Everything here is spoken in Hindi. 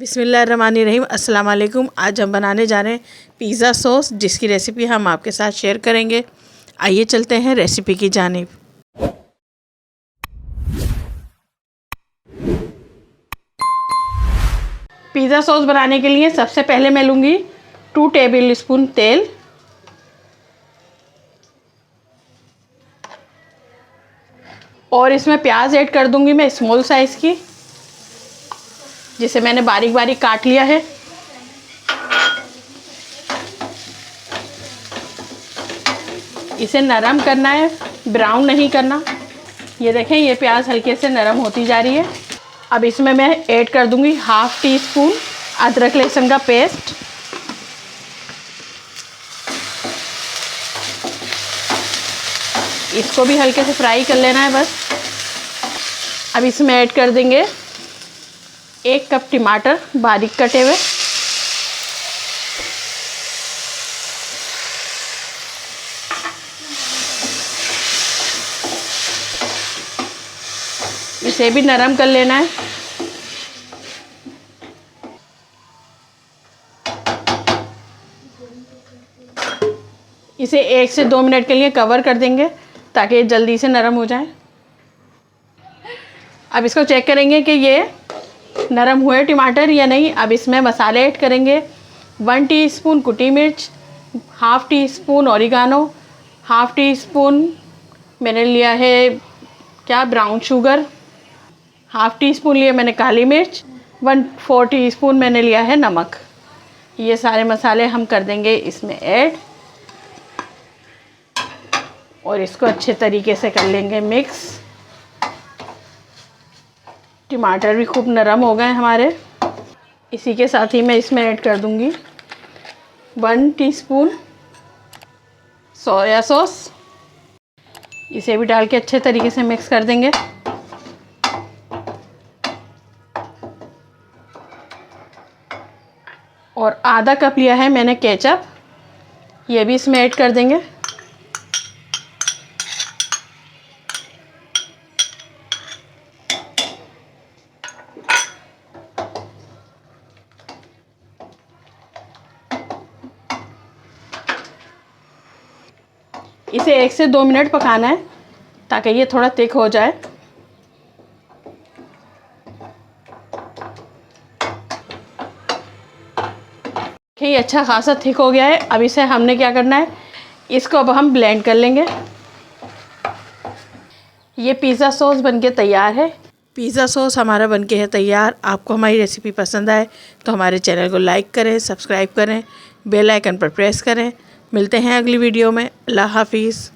बिस्मिल्लाहिर्रहमानिर्रहीम। अस्सलाम वालेकुम। आज हम बनाने जा रहे हैं पिज़्ज़ा सॉस, जिसकी रेसिपी हम आपके साथ शेयर करेंगे। आइए चलते हैं रेसिपी की जानिब। पिज़्ज़ा सॉस बनाने के लिए सबसे पहले मैं लूँगी 2 टेबल स्पून तेल, और इसमें प्याज ऐड कर दूँगी मैं स्मॉल साइज़ की, जिसे मैंने बारीक बारीक काट लिया है। इसे नरम करना है, ब्राउन नहीं करना। ये देखें, ये प्याज हल्के से नरम होती जा रही है। अब इसमें मैं ऐड कर दूंगी 1/2 टीस्पून अदरक लहसुन का पेस्ट। इसको भी हल्के से फ्राई कर लेना है बस। अब इसमें ऐड कर देंगे 1 कप टमाटर बारीक कटे हुए, इसे भी नरम कर लेना है। इसे 1 से 2 मिनट के लिए कवर कर देंगे ताकि जल्दी से नरम हो जाए। अब इसको चेक करेंगे कि ये नरम हुए टमाटर या नहीं। अब इसमें मसाले ऐड करेंगे। 1 टीस्पून कुटी मिर्च, 1/2 टीस्पून ओरिगानो, 1/2 टीस्पून मैंने लिया है ब्राउन शुगर, 1/2 टीस्पून लिया मैंने काली मिर्च, 1/4 टीस्पून मैंने लिया है नमक। ये सारे मसाले हम कर देंगे इसमें ऐड, और इसको अच्छे तरीके से कर लेंगे मिक्स। टमाटर भी खूब नरम हो गए हमारे। इसी के साथ ही मैं इसमें ऐड कर दूंगी 1 टीस्पून सोया सॉस। इसे भी डाल के अच्छे तरीके से मिक्स कर देंगे। और आधा कप लिया है मैंने केचप, ये भी इसमें ऐड कर देंगे। इसे 1 से 2 मिनट पकाना है ताकि ये थोड़ा थिक हो जाए। ये अच्छा खासा थिक हो गया है। अब इसे हमने क्या करना है, इसको अब हम ब्लेंड कर लेंगे। ये पिज़्ज़ा सॉस बनके तैयार है। पिज़्ज़ा सॉस हमारा बनके है तैयार। आपको हमारी रेसिपी पसंद आए तो हमारे चैनल को लाइक करें, सब्सक्राइब करें, बेल आइकन पर प्रेस करें। मिलते हैं अगली वीडियो में। अल्लाह हाफिज़।